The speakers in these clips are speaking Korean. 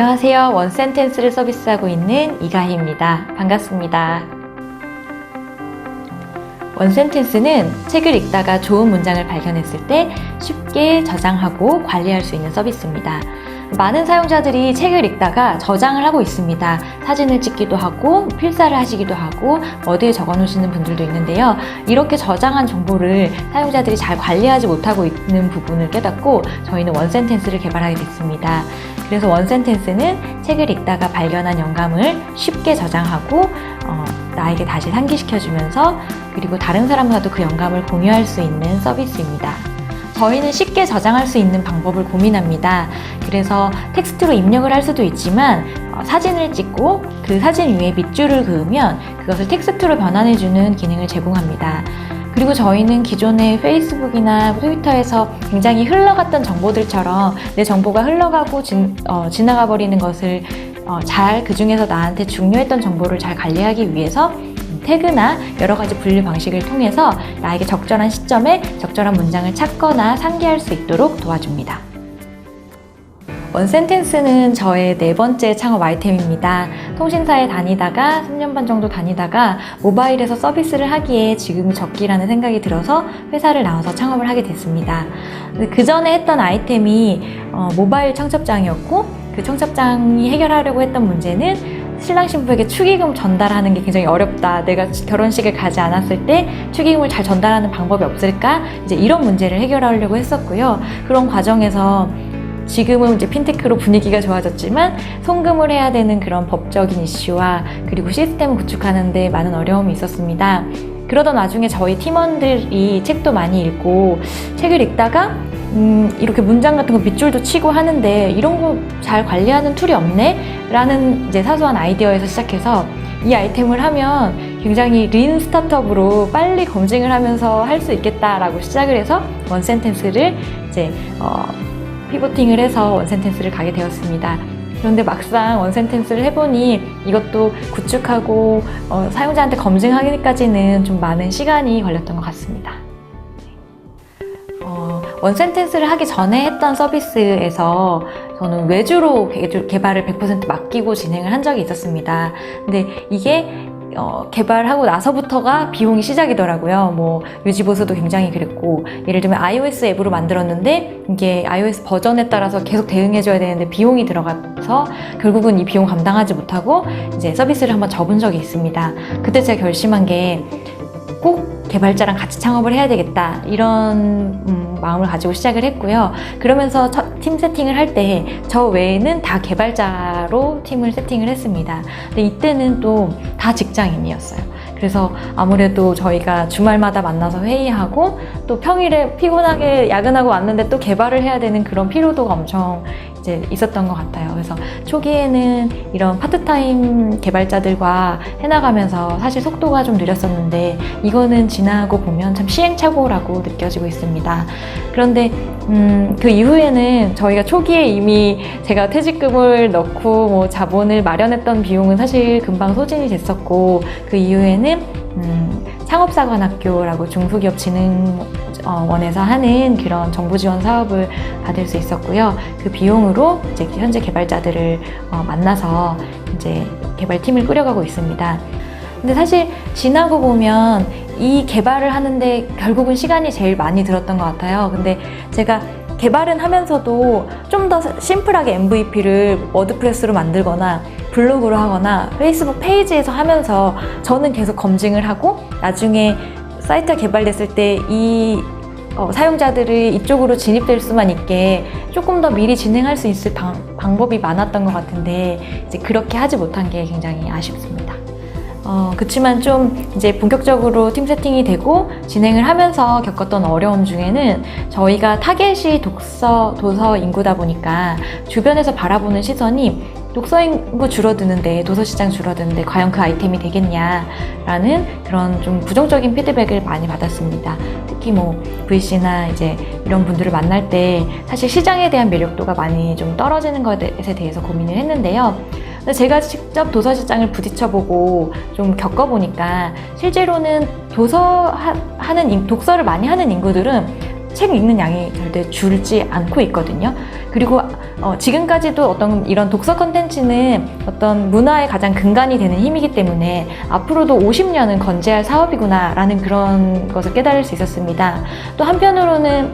안녕하세요. 원센텐스를 서비스하고 있는 이가희입니다. 반갑습니다. 원센텐스는 책을 읽다가 좋은 문장을 발견했을 때 쉽게 저장하고 관리할 수 있는 서비스입니다. 많은 사용자들이 책을 읽다가 저장을 하고 있습니다. 사진을 찍기도 하고 필사를 하시기도 하고 어디에 적어 놓으시는 분들도 있는데요. 이렇게 저장한 정보를 사용자들이 잘 관리하지 못하고 있는 부분을 깨닫고 저희는 원센텐스를 개발하게 됐습니다. 그래서 원센텐스는 책을 읽다가 발견한 영감을 쉽게 저장하고 나에게 다시 상기시켜주면서 그리고 다른 사람과도 그 영감을 공유할 수 있는 서비스입니다. 저희는 쉽게 저장할 수 있는 방법을 고민합니다. 그래서 텍스트로 입력을 할 수도 있지만 사진을 찍고 그 사진 위에 밑줄을 그으면 그것을 텍스트로 변환해주는 기능을 제공합니다. 그리고 저희는 기존의 페이스북이나 트위터에서 굉장히 흘러갔던 정보들처럼 내 정보가 흘러가고 지나가 버리는 것을 잘 그 중에서 나한테 중요했던 정보를 잘 관리하기 위해서 태그나 여러 가지 분류 방식을 통해서 나에게 적절한 시점에 적절한 문장을 찾거나 상기할 수 있도록 도와줍니다. 원센텐스는 저의 4번째 창업 아이템입니다. 통신사에 다니다가 3년 반 정도 다니다가 모바일에서 서비스를 하기에 지금이 적기라는 생각이 들어서 회사를 나와서 창업을 하게 됐습니다. 그 전에 했던 아이템이 모바일 청첩장이었고 그 청첩장이 해결하려고 했던 문제는 신랑 신부에게 축의금 전달하는 게 굉장히 어렵다. 내가 결혼식을 가지 않았을 때 축의금을 잘 전달하는 방법이 없을까? 이제 이런 문제를 해결하려고 했었고요. 그런 과정에서 지금은 이제 핀테크로 분위기가 좋아졌지만 송금을 해야 되는 그런 법적인 이슈와 그리고 시스템을 구축하는 데 많은 어려움이 있었습니다. 그러던 와중에 저희 팀원들이 책도 많이 읽고 책을 읽다가 이렇게 문장 같은 거 밑줄도 치고 하는데 이런 거 잘 관리하는 툴이 없네? 라는 이제 사소한 아이디어에서 시작해서 이 아이템을 하면 굉장히 린 스타트업으로 빨리 검증을 하면서 할 수 있겠다라고 시작을 해서 원센텐스를 이제 피보팅을 해서 원센텐스를 가게 되었습니다. 그런데 막상 원센텐스를 해보니 이것도 구축하고 사용자한테 검증하기까지는 좀 많은 시간이 걸렸던 것 같습니다. 원센텐스를 하기 전에 했던 서비스에서 저는 외주로 개발을 100% 맡기고 진행을 한 적이 있었습니다. 근데 이게 개발하고 나서부터가 비용이 시작이더라고요. 뭐 유지보수도 굉장히 그랬고, 예를 들면 iOS 앱으로 만들었는데 이게 iOS 버전에 따라서 계속 대응해줘야 되는데 비용이 들어가서 결국은 이 비용 감당하지 못하고 이제 서비스를 한번 접은 적이 있습니다. 그때 제가 결심한 게 꼭 개발자랑 같이 창업을 해야 되겠다 이런 마음을 가지고 시작을 했고요. 그러면서 팀 세팅을 할 때 저 외에는 다 개발자로 팀을 세팅을 했습니다. 근데 이때는 또 다 직장인이었어요. 그래서 아무래도 저희가 주말마다 만나서 회의하고 또 평일에 피곤하게 야근하고 왔는데 또 개발을 해야 되는 그런 피로도가 엄청 이제 있었던 것 같아요. 그래서 초기에는 이런 파트타임 개발자들과 해나가면서 사실 속도가 좀 느렸었는데 이거는 지나고 보면 참 시행착오라고 느껴지고 있습니다. 그런데 그 이후에는 저희가 초기에 이미 제가 퇴직금을 넣고 뭐 자본을 마련했던 비용은 사실 금방 소진이 됐었고 그 이후에는 창업사관학교라고 중소기업진흥원에서 하는 그런 정부 지원 사업을 받을 수 있었고요. 그 비용으로 이제 현재 개발자들을 만나서 이제 개발팀을 꾸려가고 있습니다. 근데 사실 지나고 보면 이 개발을 하는데 결국은 시간이 제일 많이 들었던 것 같아요. 근데 제가 개발은 하면서도 좀 더 심플하게 MVP를 워드프레스로 만들거나 블로그로 하거나 페이스북 페이지에서 하면서 저는 계속 검증을 하고 나중에 사이트가 개발됐을 때 이 사용자들이 이쪽으로 진입될 수만 있게 조금 더 미리 진행할 수 있을 방법이 많았던 것 같은데 이제 그렇게 하지 못한 게 굉장히 아쉽습니다. 그치만 좀 이제 본격적으로 팀 세팅이 되고 진행을 하면서 겪었던 어려움 중에는 저희가 타겟이 도서 인구다 보니까 주변에서 바라보는 시선이 독서 인구 줄어드는데 도서시장 줄어드는데 과연 그 아이템이 되겠냐라는 그런 좀 부정적인 피드백을 많이 받았습니다. 특히 뭐 VC나 이제 이런 분들을 만날 때 사실 시장에 대한 매력도가 많이 좀 떨어지는 것에 대해서 고민을 했는데요. 근데 제가 직접 도서시장을 부딪혀보고 좀 겪어보니까 실제로는 독서를 많이 하는 인구들은 책 읽는 양이 절대 줄지 않고 있거든요. 그리고 지금까지도 어떤 이런 독서 컨텐츠는 어떤 문화의 가장 근간이 되는 힘이기 때문에 앞으로도 50년은 건재할 사업이구나라는 그런 것을 깨달을 수 있었습니다. 또 한편으로는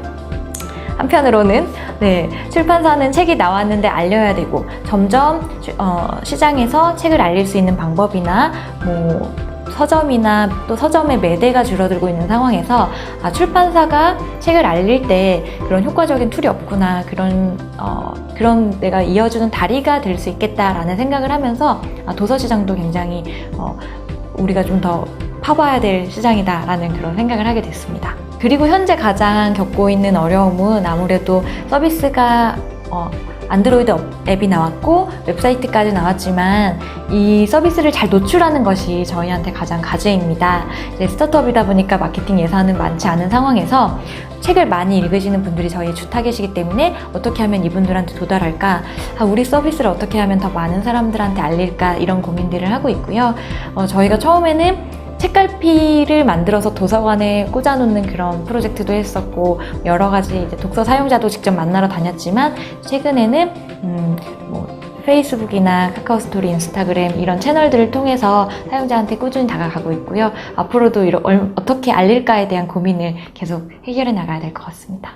네, 출판사는 책이 나왔는데 알려야 되고 점점 시장에서 책을 알릴 수 있는 방법이나 뭐 서점이나 또 서점의 매대가 줄어들고 있는 상황에서 출판사가 책을 알릴 때 그런 효과적인 툴이 없구나, 그런 내가 이어주는 다리가 될 수 있겠다라는 생각을 하면서 도서 시장도 굉장히 우리가 좀 더 파봐야 될 시장이다라는 그런 생각을 하게 됐습니다. 그리고 현재 가장 겪고 있는 어려움은 아무래도 서비스가 안드로이드 앱이 나왔고 웹사이트까지 나왔지만 이 서비스를 잘 노출하는 것이 저희한테 가장 과제입니다. 이제 스타트업이다 보니까 마케팅 예산은 많지 않은 상황에서 책을 많이 읽으시는 분들이 저희 주 타겟이기 때문에 어떻게 하면 이분들한테 도달할까? 우리 서비스를 어떻게 하면 더 많은 사람들한테 알릴까? 이런 고민들을 하고 있고요. 저희가 처음에는 책갈피를 만들어서 도서관에 꽂아놓는 그런 프로젝트도 했었고 여러 가지 이제 독서 사용자도 직접 만나러 다녔지만 최근에는 페이스북이나 카카오스토리, 인스타그램 이런 채널들을 통해서 사용자한테 꾸준히 다가가고 있고요. 앞으로도 어떻게 알릴까에 대한 고민을 계속 해결해 나가야 될 것 같습니다.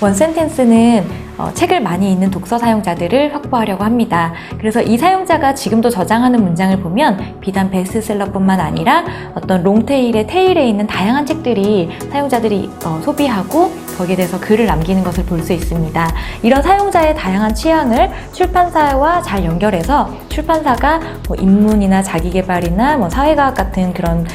원센텐스는 책을 많이 읽는 독서 사용자들을 확보하려고 합니다. 그래서 이 사용자가 지금도 저장하는 문장을 보면 비단 베스트셀러뿐만 아니라 어떤 롱테일의 테일에 있는 다양한 책들이 사용자들이 소비하고 거기에 대해서 글을 남기는 것을 볼 수 있습니다. 이런 사용자의 다양한 취향을 출판사와 잘 연결해서 출판사가 인문이나 자기계발이나 사회과학 같은 그런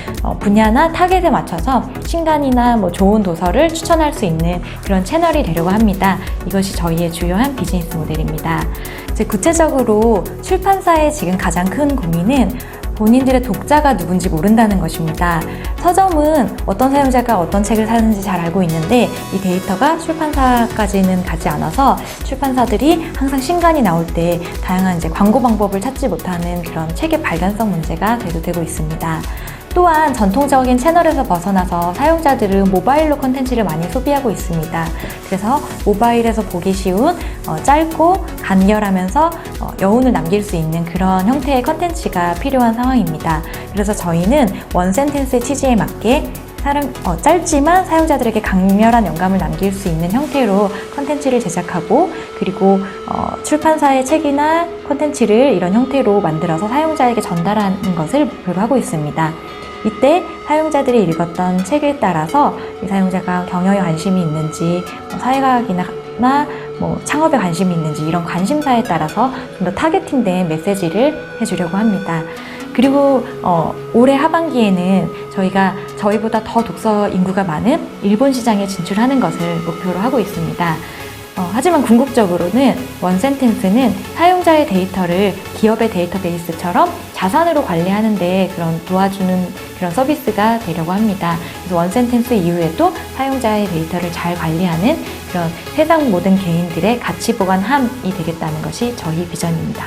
분야나 타겟에 맞춰서 신간이나 좋은 도서를 추천할 수 있는 그런 채널이 되려고 합니다. 이것이 저희의 주요한 비즈니스 모델입니다. 이제 구체적으로 출판사의 지금 가장 큰 고민은 본인들의 독자가 누군지 모른다는 것입니다. 서점은 어떤 사용자가 어떤 책을 사는지 잘 알고 있는데 이 데이터가 출판사까지는 가지 않아서 출판사들이 항상 신간이 나올 때 다양한 이제 광고 방법을 찾지 못하는 그런 책의 발견성 문제가 대두되고 있습니다. 또한 전통적인 채널에서 벗어나서 사용자들은 모바일로 콘텐츠를 많이 소비하고 있습니다. 그래서 모바일에서 보기 쉬운 짧고 간결하면서 여운을 남길 수 있는 그런 형태의 콘텐츠가 필요한 상황입니다. 그래서 저희는 원센텐스의 취지에 맞게 짧지만 사용자들에게 강렬한 영감을 남길 수 있는 형태로 콘텐츠를 제작하고 그리고 출판사의 책이나 콘텐츠를 이런 형태로 만들어서 사용자에게 전달하는 것을 목표로 하고 있습니다. 이때 사용자들이 읽었던 책에 따라서 이 사용자가 경영에 관심이 있는지 사회과학이나 창업에 관심이 있는지 이런 관심사에 따라서 좀 더 타겟팅된 메시지를 해주려고 합니다. 그리고 올해 하반기에는 저희보다 더 독서 인구가 많은 일본 시장에 진출하는 것을 목표로 하고 있습니다. 하지만 궁극적으로는 원센텐스는 사용자의 데이터를 기업의 데이터베이스처럼 자산으로 관리하는데 도와주는 그런 서비스가 되려고 합니다. 그래서 원센텐스 이후에도 사용자의 데이터를 잘 관리하는 그런 세상 모든 개인들의 가치 보관함이 되겠다는 것이 저희 비전입니다.